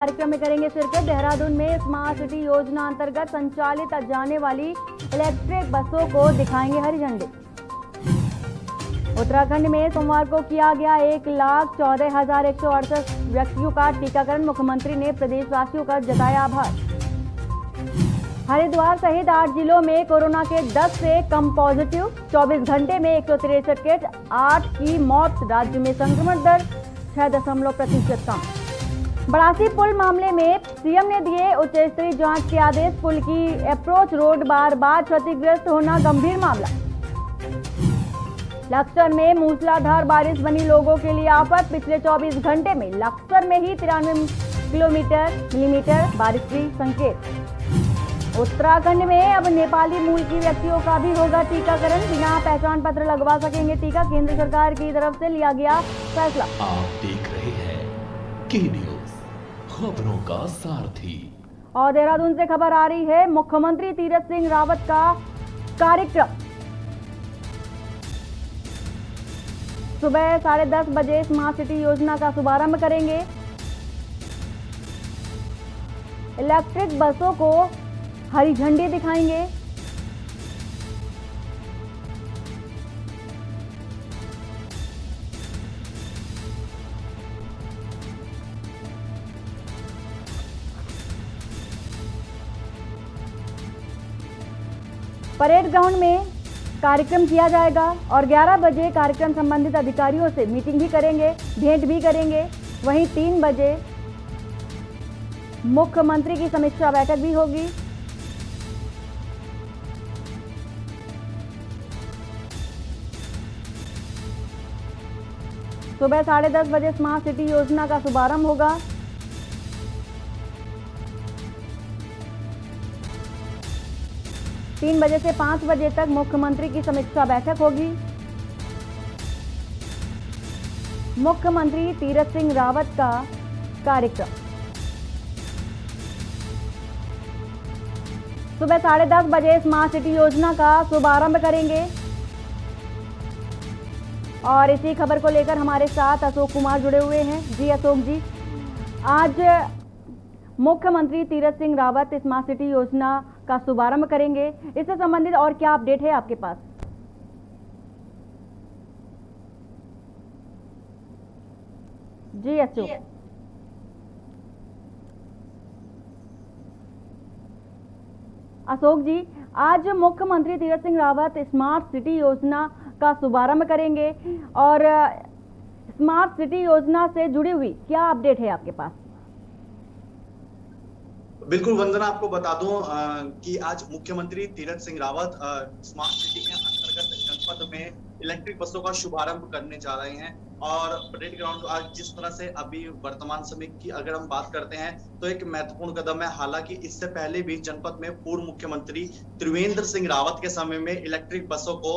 कार्यक्रम में करेंगे शिरकत। देहरादून में स्मार्ट सिटी योजना अंतर्गत संचालित जाने वाली इलेक्ट्रिक बसों को दिखाएंगे हरी झंडी। उत्तराखंड में सोमवार को किया गया 1,14,168 व्यक्तियों का टीकाकरण। मुख्यमंत्री ने प्रदेशवासियों का जताया आभार। हरिद्वार सहित 8 जिलों में कोरोना के 10 से कम पॉजिटिव। 24 घंटे में 163 केस, 8 की मौत। राज्य में संक्रमण दर 6% कम। बड़ासी पुल मामले में सीएम ने दिए उच्च स्तरीय जांच के आदेश। पुल की अप्रोच रोड बार बार क्षतिग्रस्त होना गंभीर मामला। लक्सर में मूसलाधार बारिश बनी लोगों के लिए आफत। पिछले 24 घंटे में लक्सर में ही 93 मिलीमीटर बारिश की संकेत। उत्तराखंड में अब नेपाली मूल की व्यक्तियों का भी होगा टीकाकरण। बिना पहचान पत्र लगवा सकेंगे टीका। केंद्र सरकार की तरफ से लिया गया फैसला। आप देख रहे हैं की न्यूज, खबरों का सारथी। और देहरादून से खबर आ रही है, मुख्यमंत्री तीरथ सिंह रावत का कार्यक्रम सुबह 10:30 बजे स्मार्ट सिटी योजना का शुभारंभ करेंगे। इलेक्ट्रिक बसों को हरी झंडी दिखाएंगे। परेड ग्राउंड में कार्यक्रम किया जाएगा और 11 बजे कार्यक्रम संबंधित अधिकारियों से मीटिंग भी करेंगे, भेंट भी करेंगे। वहीं 3 बजे मुख्यमंत्री की समीक्षा बैठक भी होगी। सुबह 10:30 बजे स्मार्ट सिटी योजना का शुभारंभ होगा। तीन बजे से 5 बजे तक मुख्यमंत्री की समीक्षा बैठक होगी। मुख्यमंत्री तीरथ सिंह रावत का कार्यक्रम सुबह 10:30 बजे स्मार्ट सिटी योजना का शुभारंभ करेंगे। और इसी खबर को लेकर हमारे साथ अशोक कुमार जुड़े हुए हैं। जी अशोक जी, आज मुख्यमंत्री तीरथ सिंह रावत स्मार्ट सिटी योजना का शुभारंभ करेंगे, इससे संबंधित और क्या अपडेट है आपके पास? जी अशोक। अशोक जी, आज मुख्यमंत्री तीरथ सिंह रावत स्मार्ट सिटी योजना का शुभारंभ करेंगे और स्मार्ट सिटी योजना से जुड़ी हुई क्या अपडेट है आपके पास? बिल्कुल वंदना, आपको बता दूं कि आज मुख्यमंत्री तीरथ सिंह रावत स्मार्ट सिटी के अंतर्गत जनपद में इलेक्ट्रिक बसों का शुभारंभ करने जा रहे हैं। और परेड ग्राउंड आज जिस तरह से अभी वर्तमान समय की अगर हम बात करते हैं तो एक महत्वपूर्ण कदम है। हालांकि इससे पहले भी जनपद में पूर्व मुख्यमंत्री त्रिवेंद्र सिंह रावत के समय में इलेक्ट्रिक बसों को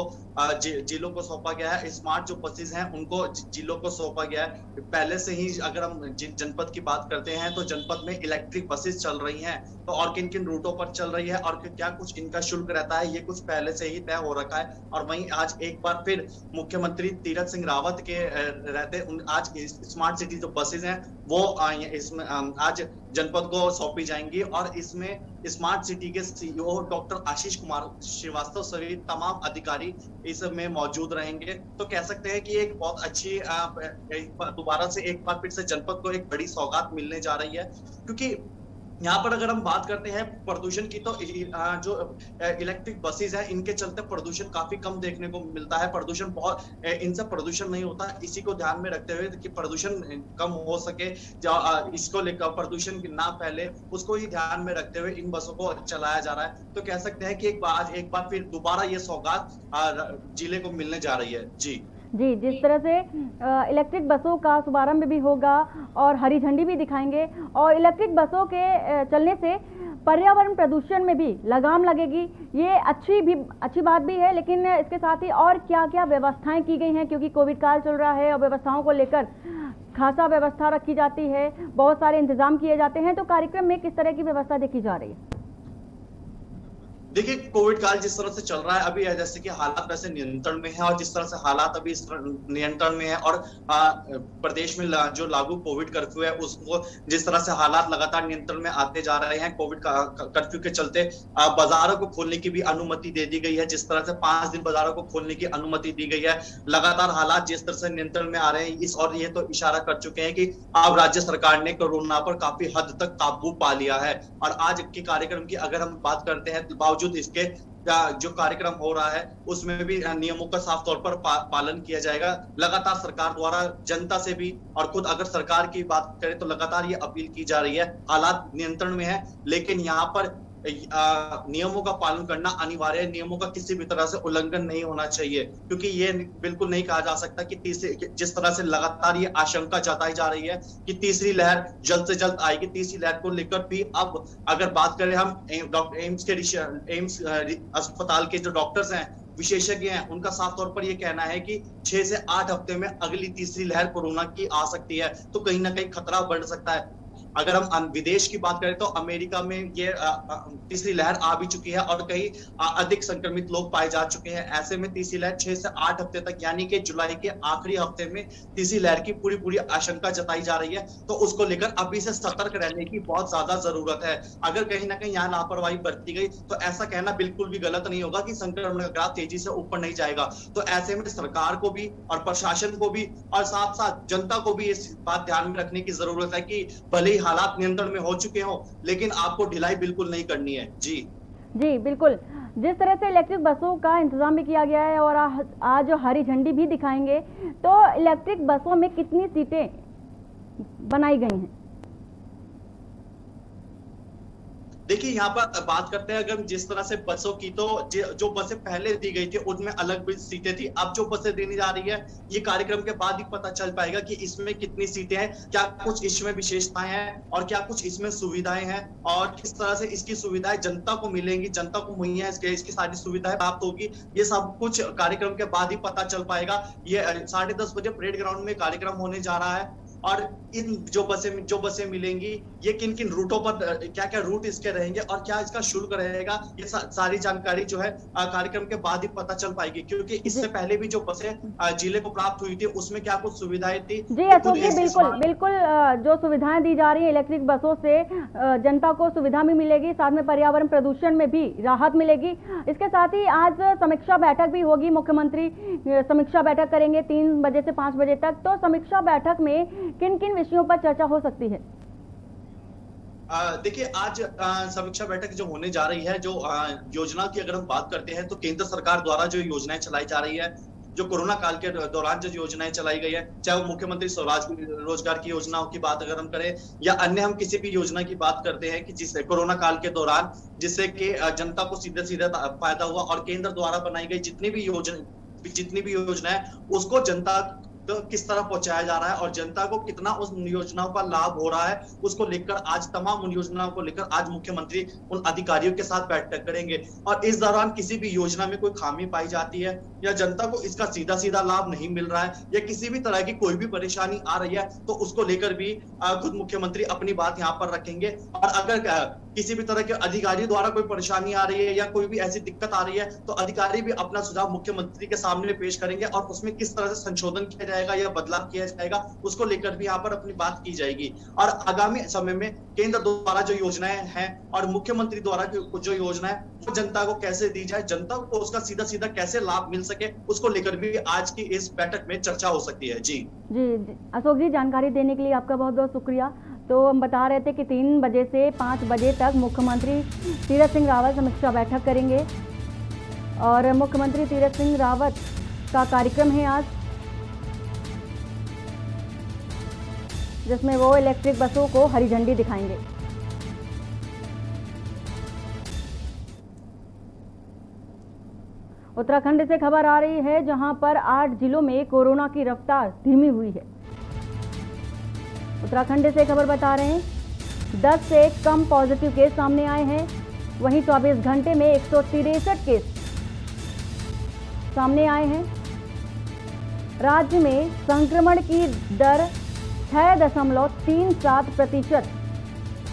जिलों को सौंपा गया है। स्मार्ट जो बसेज हैं उनको जिलों को सौंपा गया है। पहले से ही अगर हम जनपद की बात करते हैं तो जनपद में इलेक्ट्रिक बसेज चल रही हैं, तो और किन किन रूटों पर चल रही है और क्या कुछ इनका शुल्क रहता है, ये कुछ पहले से ही तय हो रखा है। और वहीं आज एक बार फिर मुख्यमंत्री तीरथ सिंह रावत के रहते आज स्मार्ट सिटी जो बसेज हैं वो इसमें आज जनपद को सौंपी जाएंगी। और इसमें स्मार्ट सिटी के सीईओ डॉक्टर आशीष कुमार श्रीवास्तव सहित तमाम अधिकारी इसमें मौजूद रहेंगे। तो कह सकते हैं कि एक बहुत अच्छी दोबारा से एक बार फिर से जनपद को एक बड़ी सौगात मिलने जा रही है। क्योंकि यहाँ पर अगर हम बात करते हैं प्रदूषण की तो जो इलेक्ट्रिक बसेज हैं इनके चलते प्रदूषण काफी कम देखने को मिलता है। प्रदूषण बहुत इनसे प्रदूषण नहीं होता। इसी को ध्यान में रखते हुए कि प्रदूषण कम हो सके, इसको लेकर प्रदूषण ना फैले, उसको ही ध्यान में रखते हुए इन बसों को चलाया जा रहा है। तो कह सकते हैं कि एक बार फिर दोबारा ये सौगात जिले को मिलने जा रही है। जी, जिस तरह से इलेक्ट्रिक बसों का शुभारंभ भी होगा और हरी झंडी भी दिखाएंगे और इलेक्ट्रिक बसों के चलने से पर्यावरण प्रदूषण में भी लगाम लगेगी, ये अच्छी बात भी है। लेकिन इसके साथ ही और क्या क्या व्यवस्थाएं की गई हैं, क्योंकि कोविड काल चल रहा है और व्यवस्थाओं को लेकर खासा व्यवस्था रखी जाती है, बहुत सारे इंतजाम किए जाते हैं। तो कार्यक्रम में किस तरह की व्यवस्था देखी जा रही है? देखिए, कोविड काल जिस तरह से चल रहा है अभी, जैसे कि हालात वैसे नियंत्रण में है, और जिस तरह से हालात अभी नियंत्रण में है, और प्रदेश में जो लागू कोविड कर्फ्यू है उसको जिस तरह से हालात लगातार नियंत्रण में आते जा रहे हैं, कोविड कर्फ्यू के चलते बाजारों को खोलने की भी अनुमति दे दी गई है। जिस तरह से 5 दिन बाजारों को खोलने की अनुमति दी गई है, लगातार हालात जिस तरह से नियंत्रण में आ रहे हैं, और ये तो इशारा कर चुके हैं कि अब राज्य सरकार ने कोरोना पर काफी हद तक काबू पा लिया है। और आज के कार्यक्रम की अगर हम बात करते हैं, बावजूद इसके जो कार्यक्रम हो रहा है उसमें भी नियमों का साफ तौर पर पालन किया जाएगा। लगातार सरकार द्वारा जनता से भी, और खुद अगर सरकार की बात करें तो लगातार ये अपील की जा रही है। हालात नियंत्रण में है, लेकिन यहाँ पर नियमों का पालन करना अनिवार्य है। नियमों का किसी भी तरह से उल्लंघन नहीं होना चाहिए, क्योंकि ये बिल्कुल नहीं कहा जा सकता कि जिस तरह से लगातार ये आशंका जताई जा रही है कि तीसरी लहर जल्द से जल्द आएगी। तीसरी लहर को लेकर भी अब अगर बात करें हम एम्स अस्पताल के जो डॉक्टर्स हैं, विशेषज्ञ हैं, उनका साफ तौर पर यह कहना है कि 6 से 8 हफ्ते में अगली तीसरी लहर कोरोना की आ सकती है। तो कहीं ना कहीं खतरा बढ़ सकता है। अगर हम विदेश की बात करें तो अमेरिका में ये तीसरी लहर आ भी चुकी है और कई अधिक संक्रमित लोग पाए जा चुके हैं। ऐसे में तीसरी लहर 6 से 8 हफ्ते तक, यानी कि जुलाई के आखिरी हफ्ते में तीसरी लहर की पूरी आशंका जताई जा रही है। तो उसको लेकर अभी से सतर्क रहने की बहुत ज्यादा जरूरत है। अगर कहीं ना कहीं यहाँ लापरवाही बरती गई तो ऐसा कहना बिल्कुल भी गलत नहीं होगा कि संक्रमण का ग्राफ तेजी से ऊपर नहीं जाएगा। तो ऐसे में सरकार को भी और प्रशासन को भी और साथ साथ जनता को भी इस बात ध्यान में रखने की जरूरत है कि भले ही हालात नियंत्रण में हो चुके हो, लेकिन आपको ढिलाई बिल्कुल नहीं करनी है। जी बिल्कुल। जिस तरह से इलेक्ट्रिक बसों का इंतजाम भी किया गया है और आज हरी झंडी भी दिखाएंगे, तो इलेक्ट्रिक बसों में कितनी सीटें बनाई गई हैं? देखिए, यहाँ पर बात करते हैं अगर जिस तरह से बसों की, तो जो बसें पहले दी गई थी उनमें अलग भी सीटें थी। अब जो बसें देनी जा रही है, ये कार्यक्रम के बाद ही पता चल पाएगा कि इसमें कितनी सीटें हैं, क्या कुछ इसमें विशेषताएं हैं और क्या कुछ इसमें सुविधाएं हैं, और किस तरह से इसकी सुविधाएं जनता को मिलेंगी, जनता को मुहैया इसकी सारी सुविधाएं प्राप्त होगी। ये सब कुछ कार्यक्रम के बाद ही पता चल पाएगा। ये 10:30 बजे परेड ग्राउंड में कार्यक्रम होने जा रहा है, और इन जो बसें मिलेंगी, ये किन किन रूटों पर, क्या क्या रूट इसके रहेंगे और क्या इसका शुल्क रहेगा, ये सारी जानकारी जो है कार्यक्रम के बाद ही पता चल पाएगी। क्योंकि इससे पहले भी जो बसें जिले को प्राप्त हुई थी उसमें क्या कुछ सुविधाएं थी। जी अशोक जी, बिल्कुल जो सुविधाएं दी जा रही है इलेक्ट्रिक बसों से, जनता को सुविधा भी मिलेगी, साथ में पर्यावरण प्रदूषण में भी राहत मिलेगी। इसके साथ ही आज समीक्षा बैठक भी होगी, मुख्यमंत्री समीक्षा बैठक करेंगे 3 बजे से 5 बजे तक। तो समीक्षा बैठक में किन किन विषयों पर चर्चा हो सकती है? देखिए, आज समीक्षा बैठक जो होने जा रही है, जो योजना की अगर हम बात करते हैं तो केंद्र सरकार द्वारा जो योजनाएं चलाई जा रही है, जो कोरोना काल के दौरान जो योजनाएं चलाई गई है, चाहे वो मुख्यमंत्री स्वरोजगार की योजनाओं की बात अगर हम करें या अन्य हम किसी भी योजना की बात करते हैं कि जिससे कोरोना काल के दौरान जिससे कि जनता को सीधे सीधे फायदा हुआ, और केंद्र द्वारा बनाई गई जितनी भी योजना है उसको जनता तो किस तरह पहुंचाया जा रहा है और जनता को कितना उस योजनाओं का लाभ हो रहा है, उसको लेकर आज तमाम उन योजनाओं को लेकर आज मुख्यमंत्री उन अधिकारियों के साथ बैठक करेंगे। और इस दौरान किसी भी योजना में कोई खामी पाई जाती है या जनता को इसका सीधा लाभ नहीं मिल रहा है या किसी भी तरह की कोई भी परेशानी आ रही है, तो उसको लेकर भी खुद मुख्यमंत्री अपनी बात यहाँ पर रखेंगे। और अगर किसी भी तरह के अधिकारियों द्वारा कोई परेशानी आ रही है या कोई भी ऐसी दिक्कत आ रही है, तो अधिकारी भी अपना सुझाव मुख्यमंत्री के सामने पेश करेंगे और उसमें किस तरह से संशोधन किया जाएगा या बदलाव किया जाएगा, उसको लेकर भी यहाँ पर अपनी बात की जाएगी। और आगामी समय में केंद्र द्वारा जो योजनाएं हैं और मुख्यमंत्री द्वारा जो योजना है वो जनता को कैसे दी जाए, जनता को उसका सीधा कैसे लाभ मिल सके, उसको लेकर भी आज की इस बैठक में चर्चा हो सकती है। जी अशोक जी, जानकारी देने के लिए आपका बहुत बहुत शुक्रिया। तो हम बता रहे थे कि 3 बजे से 5 बजे तक मुख्यमंत्री तीरथ सिंह रावत समीक्षा बैठक करेंगे और मुख्यमंत्री तीरथ सिंह रावत का कार्यक्रम है आज, जिसमें वो इलेक्ट्रिक बसों को हरी झंडी दिखाएंगे। उत्तराखंड से खबर आ रही है, जहां पर 8 जिलों में कोरोना की रफ्तार धीमी हुई है। उत्तराखंड से खबर बता रहे हैं 10 से कम पॉजिटिव केस सामने आए हैं। वहीं 24 घंटे में 163 केस सामने आए हैं। राज्य में संक्रमण की दर 6.37%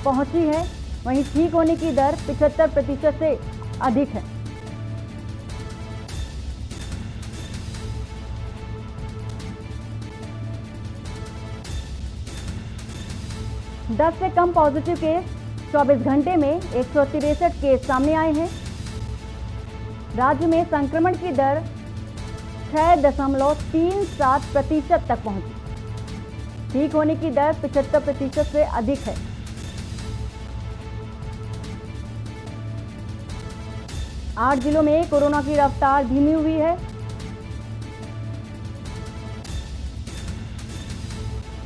पहुंची है। वहीं ठीक होने की दर 75% से अधिक है। दस से कम पॉजिटिव केस 24 घंटे में 163 केस सामने आए हैं। राज्य में संक्रमण की दर 6.37% तक पहुंची। ठीक होने की दर 75% से अधिक है। आठ जिलों में कोरोना की रफ्तार धीमी हुई है।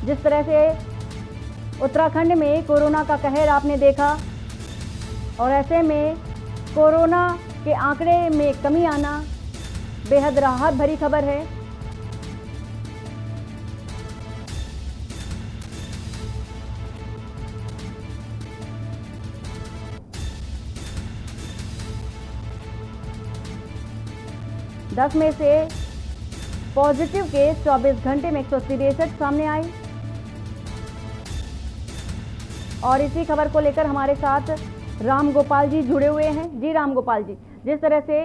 जिस तरह से उत्तराखंड में कोरोना का कहर आपने देखा और ऐसे में कोरोना के आंकड़े में कमी आना बेहद राहत भरी खबर है। दस में से पॉजिटिव केस 24 घंटे में 163 सामने आए। और इसी खबर को लेकर हमारे साथ राम गोपाल जी जुड़े हुए हैं। जी राम गोपाल जी, जिस तरह से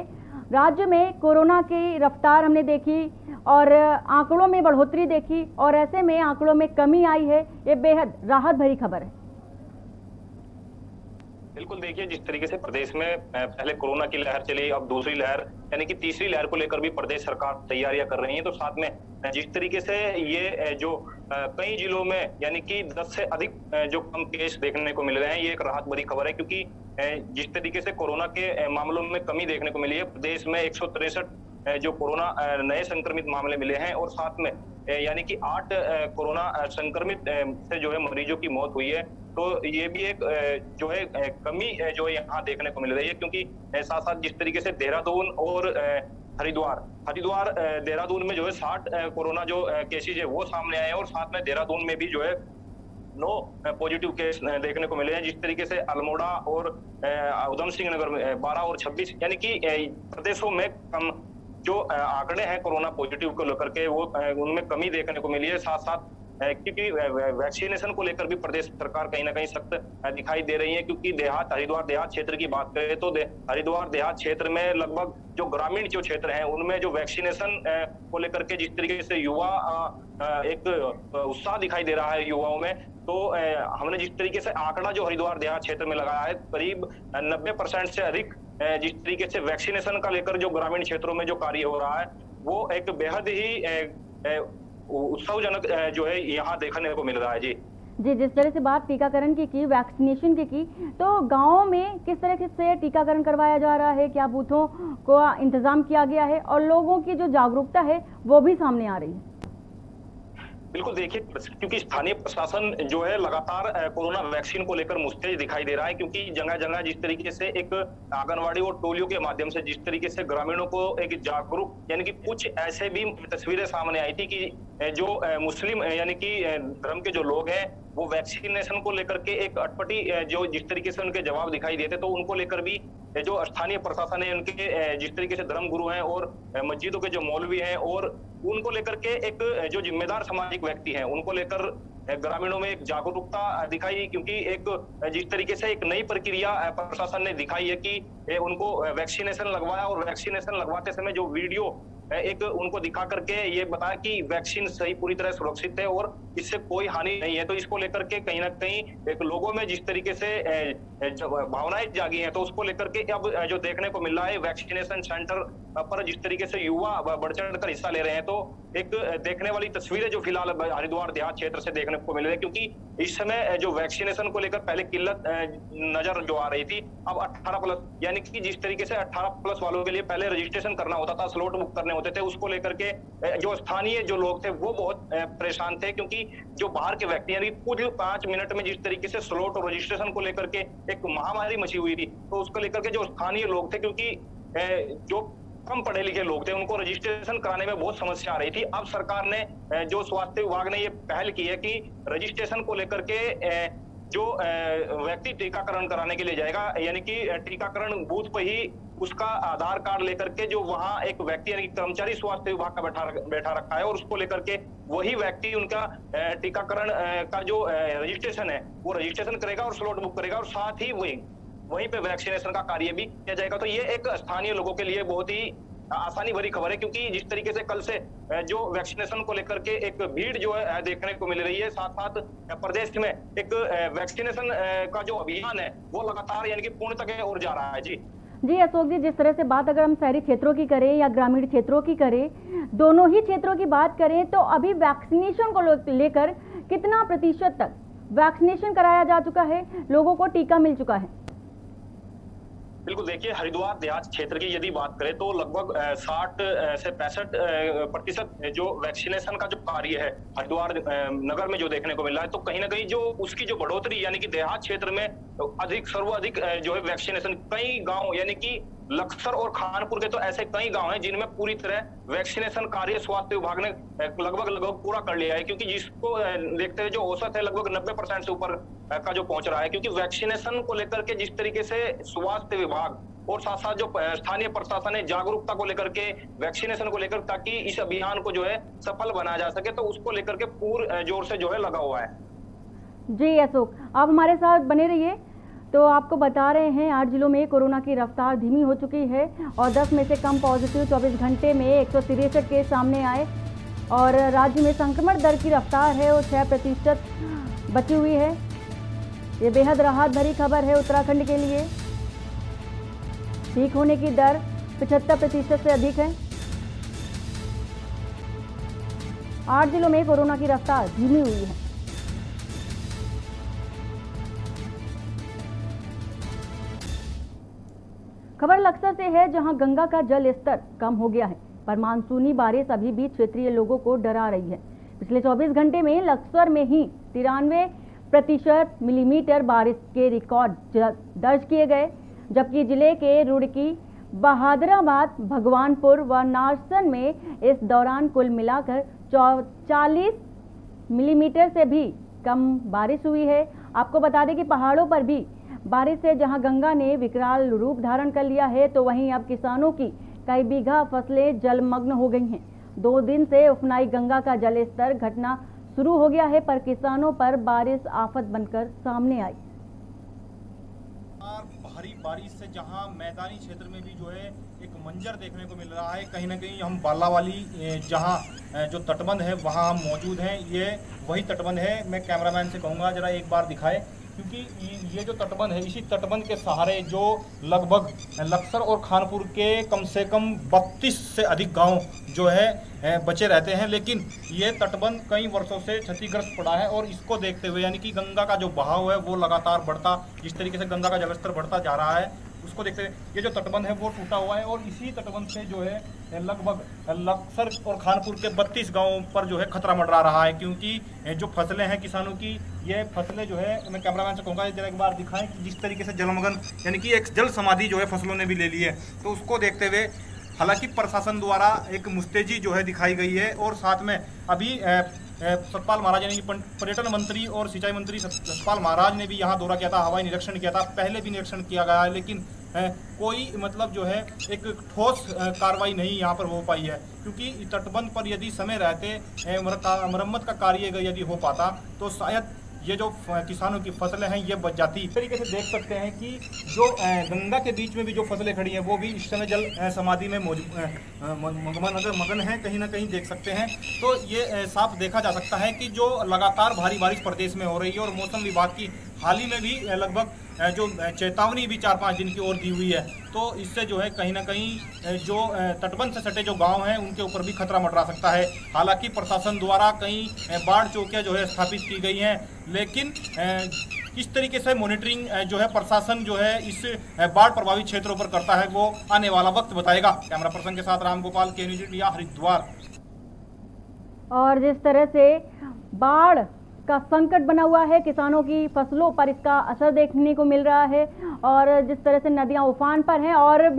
राज्य में कोरोना की रफ्तार हमने देखी और आंकड़ों में बढ़ोतरी देखी और ऐसे में आंकड़ों में कमी आई है, ये बेहद राहत भरी खबर है। बिल्कुल, देखिए जिस तरीके से प्रदेश में पहले कोरोना की लहर चली, अब दूसरी लहर यानी कि तीसरी लहर को लेकर भी प्रदेश सरकार तैयारियां कर रही है। तो साथ में जिस तरीके से ये जो कई जिलों में यानी कि 10 से अधिक जो कम केस देखने को मिल रहे हैं, ये एक राहत भरी खबर है। क्योंकि जिस तरीके से कोरोना के मामलों में कमी देखने को मिली है, प्रदेश में 163 जो कोरोना नए संक्रमित मामले मिले हैं और साथ में यानी कि 8 कोरोना संक्रमित से जो है मरीजों की मौत हुई है। तो ये भी एक जो है कमी जो है यहाँ देखने को मिल रही है। क्योंकि साथ साथ जिस तरीके से देहरादून और हरिद्वार देहरादून में जो है 60 कोरोना जो केसेज है वो सामने आए हैं और साथ में देहरादून में भी जो है 9 पॉजिटिव केस देखने को मिले हैं। जिस तरीके से अल्मोड़ा और उधम सिंह नगर में 12 और 26 यानी कि प्रदेशों में कम जो आंकड़े हैं कोरोना पॉजिटिव को लेकर के वो उनमें कमी देखने को मिली है। साथ साथ क्योंकि वैक्सीनेशन को लेकर भी प्रदेश सरकार कहीं ना कहीं सख्त दिखाई दे रही है। क्योंकि हरिद्वार देहात क्षेत्र की बात करें तो हरिद्वार देहात क्षेत्र में लगभग जो ग्रामीण जो क्षेत्र हैं उनमें जो वैक्सीनेशन को लेकर के जिस तरीके से युवा एक उत्साह दिखाई दे रहा है युवाओं में, तो हमने जिस तरीके से आंकड़ा जो हरिद्वार देहात क्षेत्र में लगाया है करीब 90% से अधिक जिस तरीके से वैक्सीनेशन का लेकर जो ग्रामीण क्षेत्रों में जो कार्य हो रहा है वो एक बेहद ही उत्साहजनक जो है यहाँ देखने को मिल रहा है। जी, जिस तरह से बात टीकाकरण की वैक्सीनेशन की, तो गाँव में किस तरह से टीकाकरण करवाया जा रहा है, क्या बूथों को इंतजाम किया गया है और लोगों की जो जागरूकता है वो भी सामने आ रही है? बिल्कुल, देखिए क्योंकि स्थानीय प्रशासन जो है लगातार कोरोना वैक्सीन को लेकर मुस्तैद दिखाई दे रहा है। क्योंकि जगह जगह जिस तरीके से एक आंगनवाड़ी और टोलियों के माध्यम से जिस तरीके से ग्रामीणों को एक जागरूक यानी कि कुछ ऐसे भी तस्वीरें सामने आई थी कि जो मुस्लिम यानी कि धर्म के जो लोग हैं वो वैक्सीनेशन को लेकर के एक अटपटी जो जिस तरीके से उनके जवाब दिखाई देते, तो उनको लेकर भी जो स्थानीय प्रशासन है उनके जिस तरीके से धर्म गुरु हैं और मस्जिदों के जो मौलवी हैं और उनको लेकर के एक जो जिम्मेदार सामाजिक व्यक्ति हैं उनको लेकर ग्रामीणों में एक जागरूकता दिखाई। क्योंकि एक जिस तरीके से एक नई प्रक्रिया प्रशासन ने दिखाई है कि उनको वैक्सीनेशन लगवाया और वैक्सीनेशन लगवाते समय जो वीडियो एक उनको दिखा करके ये बताया कि वैक्सीन सही पूरी तरह सुरक्षित है और इससे कोई हानि नहीं है। तो इसको लेकर के कहीं ना कहीं एक लोगों में जिस तरीके से भावनाएं जागी हैं, तो उसको लेकर के अब जो देखने को मिल रहा है वैक्सीनेशन सेंटर पर जिस तरीके से युवा बढ़ चढ़ कर हिस्सा ले रहे हैं, तो एक देखने वाली तस्वीरें जो फिलहाल हरिद्वार देहात क्षेत्र से देखने को मिल रही है। क्योंकि इस समय जो वैक्सीनेशन को लेकर पहले किल्लत नजर जो आ रही थी, अब 18+ यानी कि जिस तरीके से 18+ वालों के लिए पहले रजिस्ट्रेशन करना होता था, स्लॉट बुक करने होते थे, उसको लेकर के जो स्थानीय जो लोग थे वो बहुत परेशान थे। क्योंकि जो बाहर के व्यक्ति यानी कुछ 5 मिनट में जिस तरीके से स्लॉट और रजिस्ट्रेशन को लेकर के एक महामारी मची हुई थी, तो उसको लेकर के जो स्थानीय लोग थे, क्योंकि जो कम पढ़े लिखे लोग थे उनको रजिस्ट्रेशन कराने में बहुत समस्या आ रही थी। अब सरकार ने जो स्वास्थ्य विभाग ने ये पहल की है कि रजिस्ट्रेशन को लेकर के जो व्यक्ति टीकाकरण कराने के लिए जाएगा यानी कि टीकाकरण बूथ पर ही उसका आधार कार्ड लेकर के जो वहां एक व्यक्ति यानी कर्मचारी स्वास्थ्य विभाग का बैठा रखा है और उसको लेकर के वही व्यक्ति उनका टीकाकरण का जो रजिस्ट्रेशन है वो रजिस्ट्रेशन करेगा और स्लॉट बुक करेगा और साथ ही वही वहीं पे वैक्सीनेशन का कार्य भी किया जाएगा। तो ये एक स्थानीय लोगों के लिए बहुत ही आसानी भरी खबर है, क्योंकि जिस तरीके से कल से जो वैक्सीनेशन को लेकर के एक भीड़ जो है देखने को मिल रही है, साथ साथ प्रदेश में एक वैक्सीनेशन का जो अभियान है वो लगातार यानी कि पूर्णतः की ओर जा रहा है। जी अशोक जी, जिस तरह से बात अगर हम शहरी क्षेत्रों की करें या ग्रामीण क्षेत्रों की करें, दोनों ही क्षेत्रों की बात करें तो अभी वैक्सीनेशन को लेकर कितना प्रतिशत तक वैक्सीनेशन कराया जा चुका है, लोगों को टीका मिल चुका है? बिल्कुल, देखिए हरिद्वार देहात क्षेत्र की यदि बात करें तो लगभग 60 से 65% जो वैक्सीनेशन का जो कार्य है हरिद्वार नगर में जो देखने को मिल रहा है, तो कहीं ना कहीं जो उसकी जो बढ़ोतरी यानी कि देहात क्षेत्र में सर्वाधिक जो है वैक्सीनेशन, कई गांव यानी कि लक्सर और खानपुर के तो ऐसे कई गांव हैं जिनमें पूरी तरह वैक्सीनेशन कार्य स्वास्थ्य विभाग ने लगभग पूरा कर लिया है, क्योंकि जिसको देखते हुए जो औसत है लगभग 90% से ऊपर का जो पहुंच रहा है। क्योंकि वैक्सीनेशन को लेकर के जिस तरीके से स्वास्थ्य विभाग और साथ साथ जो स्थानीय प्रशासन है जागरूकता को लेकर के, वैक्सीनेशन को लेकर, ताकि इस अभियान को जो है सफल बनाया जा सके, तो उसको लेकर के पूरे जोर से जो है लगा हुआ है। जी अशोक, आप हमारे साथ बने रहिए। तो आपको बता रहे हैं 8 जिलों में कोरोना की रफ्तार धीमी हो चुकी है और 10 में से कम पॉजिटिव 24 घंटे में 163 केस सामने आए और राज्य में संक्रमण दर की रफ्तार है वो 6% बची हुई है। ये बेहद राहत भरी खबर है उत्तराखंड के लिए। ठीक होने की दर 75% से अधिक है। 8 जिलों में कोरोना की रफ्तार धीमी हुई है। खबर लक्सर से है, जहां गंगा का जल स्तर कम हो गया है, पर मानसूनी बारिश अभी भी क्षेत्रीय लोगों को डरा रही है। पिछले 24 घंटे में लक्सर में ही 93% मिलीमीटर बारिश के रिकॉर्ड दर्ज किए गए, जबकि जिले के रुड़की, बहादुराबाद, भगवानपुर व नारसन में इस दौरान कुल मिलाकर 40 मिलीमीटर से भी कम बारिश हुई है। आपको बता दें कि पहाड़ों पर भी बारिश से जहां गंगा ने विकराल रूप धारण कर लिया है, तो वहीं अब किसानों की कई बीघा फसलें जलमग्न हो गई हैं। 2 दिन से उफनाई गंगा का जल स्तर घटना शुरू हो गया है, पर किसानों पर बारिश आफत बनकर सामने आई। भारी बारिश से जहां मैदानी क्षेत्र में भी जो है एक मंजर देखने को मिल रहा है, कहीं ना कहीं हम बालावाली जहां जो तटबंध है वहां हम मौजूद हैं। ये वही तटबंध है। मैं कैमरामैन से कहूँगा जरा एक बार दिखाए, क्योंकि ये जो तटबंध है, इसी तटबंध के सहारे जो लगभग लक्सर और खानपुर के कम से कम 32 से अधिक गांव जो है बचे रहते हैं। लेकिन ये तटबंध कई वर्षों से क्षतिग्रस्त पड़ा है और इसको देखते हुए यानी कि गंगा का जो बहाव है वो लगातार बढ़ता, जिस तरीके से गंगा का जलस्तर बढ़ता जा रहा है उसको देखते हुए ये जो तटबंध है वो टूटा हुआ है और इसी तटबंध से जो है लगभग लक्सर और खानपुर के 32 गांवों पर जो है खतरा मंडरा रहा है। क्योंकि जो फसलें हैं किसानों की, ये फसलें जो है, मैं कैमरामैन से कहूँगा जरा एक बार दिखाएं कि जिस तरीके से जलमग्न यानी कि एक जल समाधि जो है फसलों ने भी ले ली है। तो उसको देखते हुए हालांकि प्रशासन द्वारा एक मुस्तैदी जो है दिखाई गई है और साथ में अभी सतपाल महाराज यानी पर्यटन मंत्री और सिंचाई मंत्री सतपाल महाराज ने भी यहाँ दौरा किया था, हवाई निरीक्षण किया था। पहले भी निरीक्षण किया गया है, लेकिन कोई मतलब जो है एक ठोस कार्रवाई नहीं यहाँ पर हो पाई है। क्योंकि तटबंध पर यदि समय रहते मरम्मत का कार्य यदि हो पाता तो शायद ये जो किसानों की फसलें हैं ये बच जाती। इस तरीके से देख सकते हैं कि जो गंगा के बीच में भी जो फसलें खड़ी हैं वो भी इस समय जल समाधि में मगन है, कहीं ना कहीं देख सकते हैं। तो ये साफ देखा जा सकता है कि जो लगातार भारी बारिश प्रदेश में हो रही है और मौसम विभाग की हाल ही में भी लगभग जो चेतावनी भी 4-5 दिन की ओर दी हुई है, तो इससे जो है कहीं ना कहीं जो तटबंध से सटे जो गांव हैं उनके ऊपर भी खतरा मंडरा सकता है। हालांकि प्रशासन द्वारा कई बाढ़ चौकियां जो है स्थापित की गई हैं, लेकिन किस तरीके से मॉनिटरिंग जो है प्रशासन जो है इस बाढ़ प्रभावित क्षेत्रों पर करता है वो आने वाला वक्त बताएगा। कैमरा पर्सन के साथ रामगोपाल, के न्यूज़ इंडिया, हरिद्वार। और जिस तरह से बाढ़ का संकट बना हुआ है, किसानों की फसलों पर इसका असर देखने को मिल रहा है और जिस तरह से नदियां उफान पर हैं और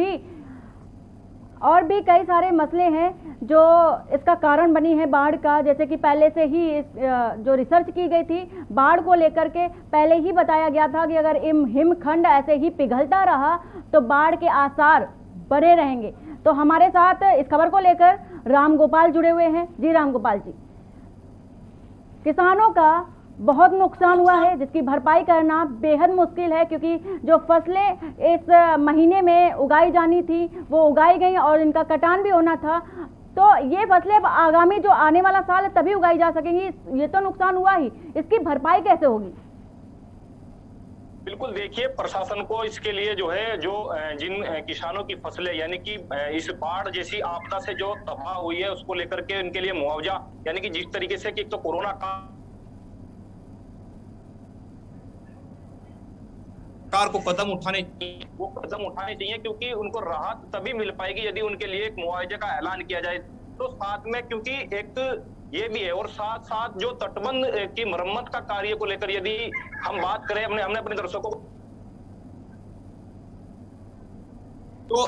भी कई सारे मसले हैं जो इसका कारण बनी है बाढ़ का। जैसे कि पहले से ही जो रिसर्च की गई थी बाढ़ को लेकर के, पहले ही बताया गया था कि अगर हिमखंड ऐसे ही पिघलता रहा तो बाढ़ के आसार बने रहेंगे। तो हमारे साथ इस खबर को लेकर रामगोपाल जुड़े हुए हैं। जी रामगोपाल जी, किसानों का बहुत नुकसान हुआ है, जिसकी भरपाई करना बेहद मुश्किल है, क्योंकि जो फसलें इस महीने में उगाई जानी थी वो उगाई गई और इनका कटान भी होना था। तो ये फसलें आगामी जो आने वाला साल है तभी उगाई जा सकेंगी। ये तो नुकसान हुआ ही, इसकी भरपाई कैसे होगी? बिल्कुल, देखिए प्रशासन को इसके लिए जो है जिन किसानों की फसलें यानी कि इस बाढ़ जैसी आपदा से जो तबाह हुई है उसको लेकर के उनके लिए मुआवजा, यानी कि जिस तरीके से कि तो कोरोना सरकार को कदम उठाने चाहिए, क्योंकि उनको राहत तभी मिल पाएगी यदि उनके लिए एक मुआवजे का ऐलान किया जाए। तो साथ में क्योंकि एक ये भी है और साथ साथ जो तटबंध की मरम्मत का कार्य को लेकर यदि हम बात करें, हमने अपने दर्शकों को तो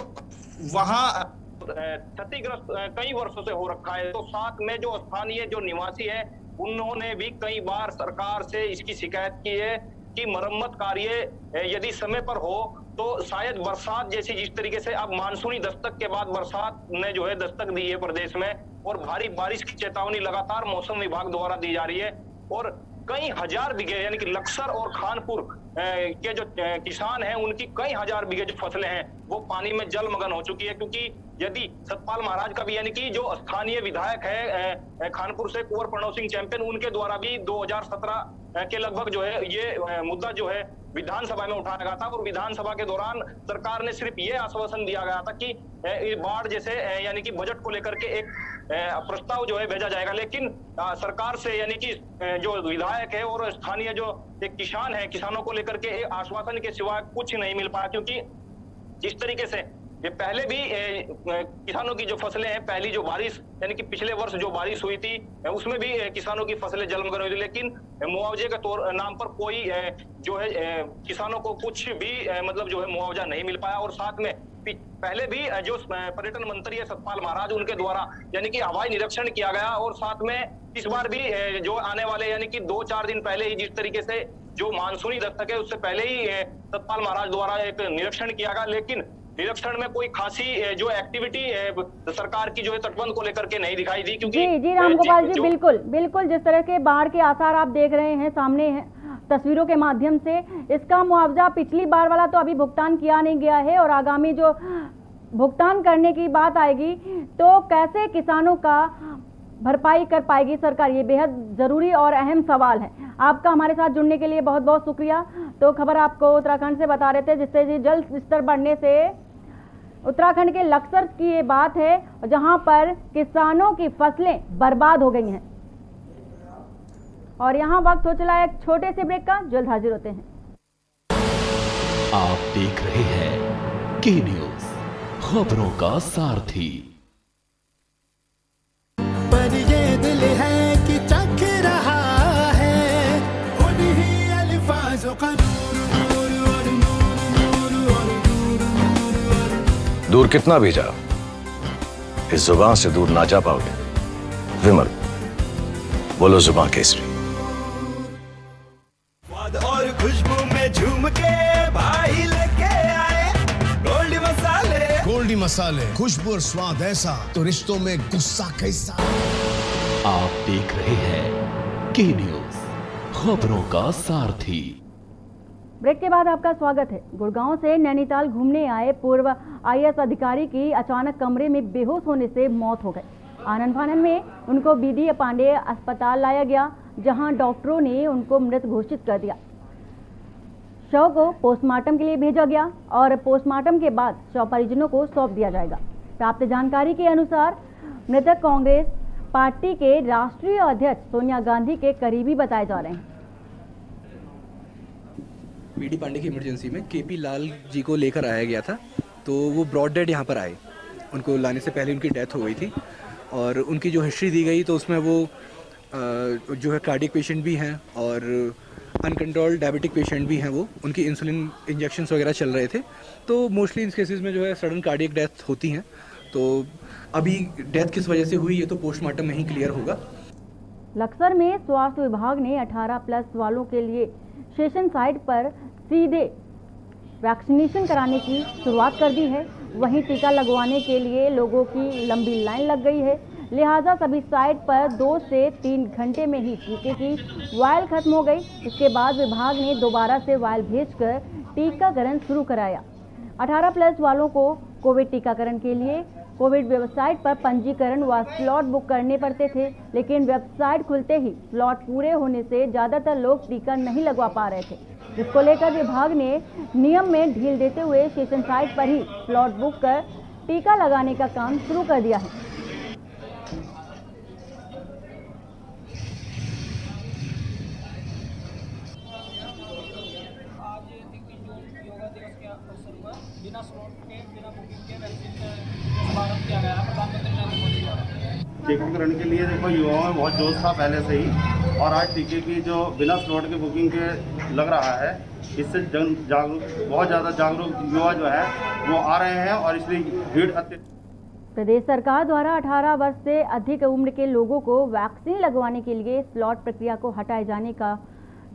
वहां क्षतिग्रस्त कई वर्षों से हो रखा है। तो साथ में जो स्थानीय जो निवासी है उन्होंने भी कई बार सरकार से इसकी शिकायत की है कि मरम्मत कार्य यदि समय पर हो तो शायद बरसात जैसी, जिस तरीके से अब मानसूनी दस्तक के बाद बरसात ने जो है दस्तक दी है प्रदेश में और भारी बारिश की चेतावनी लगातार मौसम विभाग द्वारा दी जा रही है और कई हजार बीघे यानी कि लक्सर और खानपुर के जो किसान हैं उनकी कई हजार बीघे जो फसलें हैं वो पानी में जलमग्न हो चुकी है। क्योंकि यदि सतपाल महाराज का भी यानी कि जो स्थानीय विधायक है खानपुर से कुंवर प्रणव सिंह चैंपियन, उनके द्वारा भी 2017 के लगभग जो है ये मुद्दा जो है विधानसभा में उठाया गया था और विधानसभा के दौरान सरकार ने सिर्फ ये आश्वासन दिया गया था कि बाढ़ जैसे यानी कि बजट को लेकर के एक प्रस्ताव जो है भेजा जाएगा। लेकिन सरकार से यानी कि जो विधायक है और स्थानीय जो एक किसान है, किसानों को लेकर के आश्वासन के सिवा कुछ नहीं मिल पाया। क्योंकि जिस तरीके से ये पहले भी किसानों की जो फसलें हैं, पहली जो बारिश यानी कि पिछले वर्ष जो बारिश हुई थी उसमें भी किसानों की फसलें जलमग्न हुई थी, लेकिन मुआवजे के नाम पर कोई जो है किसानों को कुछ भी मतलब जो है मुआवजा नहीं मिल पाया। और साथ में पहले भी जो पर्यटन मंत्री है सतपाल महाराज, उनके द्वारा यानी कि हवाई निरीक्षण किया गया और साथ में इस बार भी जो आने वाले यानी कि 2-4 दिन पहले ही जिस तरीके से जो मानसूनी दस्तक है उससे पहले ही सतपाल महाराज द्वारा एक निरीक्षण किया गया, लेकिन निरीक्षण में कोई खासी जो एक्टिविटी सरकार की जो है तटबंध को लेकर के नहीं दिखाई दी। क्योंकि जी रामगोपाल जी, बिल्कुल जिस तरह के बाढ़ के आसार आप देख रहे हैं सामने है तस्वीरों के माध्यम से, इसका मुआवजा पिछली बार वाला तो अभी भुगतान किया नहीं गया है और आगामी जो भुगतान करने की बात आएगी तो कैसे किसानों का भरपाई कर पाएगी सरकार, ये बेहद जरूरी और अहम सवाल है। आपका हमारे साथ जुड़ने के लिए बहुत बहुत शुक्रिया। तो खबर आपको उत्तराखंड से बता रहे थे, जिससे जल स्तर बढ़ने से उत्तराखंड के लक्सर की ये बात है जहां पर किसानों की फसलें बर्बाद हो गई हैं। और यहाँ वक्त हो चला एक छोटे से ब्रेक का, जल्द हाजिर होते हैं। आप देख रहे हैं के न्यूज, खबरों का सारथी। पर ये दिल है कि चख रहा है उन्हीं अल्फाजों का दूर कितना भी जाओ इस जुबान से दूर ना जा पाओगे। विमल, बोलो जुबान केसरी। और खुशबू में झूम के भाई लेके आए गोल्डी मसाले, खुशबू और स्वाद ऐसा तो रिश्तों में गुस्सा कैसा। आप देख रहे हैं के न्यूज, खबरों का सारथी। ब्रेक के बाद आपका स्वागत है। गुड़गांव से नैनीताल घूमने आए पूर्व IAS अधिकारी की अचानक कमरे में बेहोश होने से मौत हो गई। आनन फानन में उनको BD पांडे अस्पताल लाया गया, जहां डॉक्टरों ने उनको मृत घोषित कर दिया। शव को पोस्टमार्टम के लिए भेजा गया और पोस्टमार्टम के बाद शव परिजनों को सौंप दिया जाएगा। प्राप्त जानकारी के अनुसार मृतक कांग्रेस पार्टी के राष्ट्रीय अध्यक्ष सोनिया गांधी के करीबी बताए जा रहे हैं। BD पांडे की इमरजेंसी में KP लाल जी को लेकर आया गया था, तो वो ब्रॉड डेड यहाँ पर आए। उनको लाने से पहले उनकी डेथ हो गई थी और उनकी जो हिस्ट्री दी गई तो उसमें वो जो है कार्डियक पेशेंट भी हैं और अनकंट्रोल्ड डायबिटिक पेशेंट भी हैं। वो उनकी इंसुलिन इंजेक्शंस वगैरह चल रहे थे। तो मोस्टली इन केसेस में जो है सडन कार्डियक डेथ होती हैं। तो अभी डेथ किस वजह से हुई ये तो पोस्टमार्टम में ही क्लियर होगा। लक्सर में स्वास्थ्य विभाग ने 18+ वालों के लिए स्टेशन साइट पर सीधे वैक्सीनेशन कराने की शुरुआत कर दी है। वहीं टीका लगवाने के लिए लोगों की लंबी लाइन लग गई है। लिहाजा सभी साइट पर 2 से 3 घंटे में ही टीके की वायल खत्म हो गई। इसके बाद विभाग ने दोबारा से वायल भेजकर टीकाकरण शुरू कराया। 18+ वालों को कोविड टीकाकरण के लिए कोविड वेबसाइट पर पंजीकरण व स्लॉट बुक करने पड़ते थे, लेकिन वेबसाइट खुलते ही स्लॉट पूरे होने से ज़्यादातर लोग टीका नहीं लगवा पा रहे थे, जिसको लेकर विभाग ने नियम में ढील देते हुए स्टेशन साइट पर ही स्लॉट बुक कर टीका लगाने का काम शुरू कर दिया है। बिना स्लॉट के बिना बुकिंग के वैक्सीन शुभारंभ किया गया है प्रधानमंत्री नरेंद्र मोदी द्वारा। टीकाकरण के लिए देखो युवाओं में बहुत जोश था पहले से ही, और आज टीके की जो बिना स्लॉट के बुकिंग के लग रहा है, इससे बहुत ज़्यादा जागरूक युवा जो है वो आ रहे हैं और इसलिए भीड़ प्रदेश सरकार द्वारा 18 वर्ष से अधिक उम्र के लोगों को वैक्सीन लगवाने के लिए स्लॉट प्रक्रिया को हटाए जाने का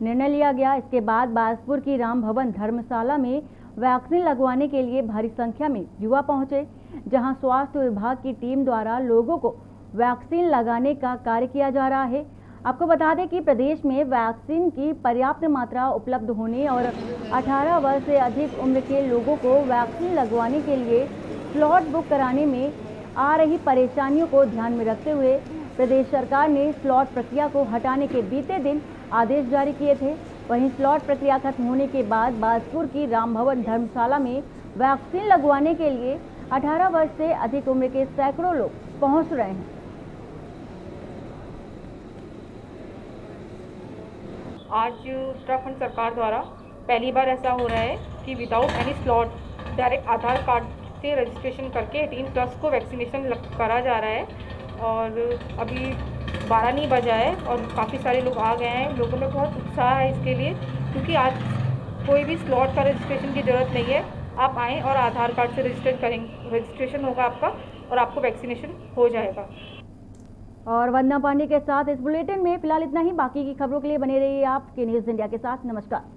निर्णय लिया गया। इसके बाद बाजपुर की राम भवन धर्मशाला में वैक्सीन लगवाने के लिए भारी संख्या में युवा पहुंचे, जहां स्वास्थ्य विभाग की टीम द्वारा लोगों को वैक्सीन लगाने का कार्य किया जा रहा है। आपको बता दें कि प्रदेश में वैक्सीन की पर्याप्त मात्रा उपलब्ध होने और 18 वर्ष से अधिक उम्र के लोगों को वैक्सीन लगवाने के लिए स्लॉट बुक कराने में आ रही परेशानियों को ध्यान में रखते हुए प्रदेश सरकार ने स्लॉट प्रक्रिया को हटाने के बीते दिन आदेश जारी किए थे। वहीं स्लॉट प्रक्रिया खत्म होने के बाद बाजपुर की राम भवन धर्मशाला में वैक्सीन लगवाने के लिए 18 वर्ष से अधिक उम्र के सैकड़ों लोग पहुंच रहे हैं। आज उत्तराखंड सरकार द्वारा पहली बार ऐसा हो रहा है कि विदाउट एनी स्लॉट डायरेक्ट आधार कार्ड से रजिस्ट्रेशन करके 18+ को वैक्सीनेशन करा जा रहा है। और अभी 12 नहीं बजा है और काफ़ी सारे लोग आ गए हैं। लोगों में बहुत उत्साह है इसके लिए, क्योंकि आज कोई भी स्लॉट का रजिस्ट्रेशन की ज़रूरत नहीं है। आप आएँ और आधार कार्ड से रजिस्ट्रेशन होगा आपका और आपको वैक्सीनेशन हो जाएगा। और वंदना पांडे के साथ इस बुलेटिन में फिलहाल इतना ही। बाकी की खबरों के लिए बने रहिए आप के न्यूज़ इंडिया के साथ। नमस्कार।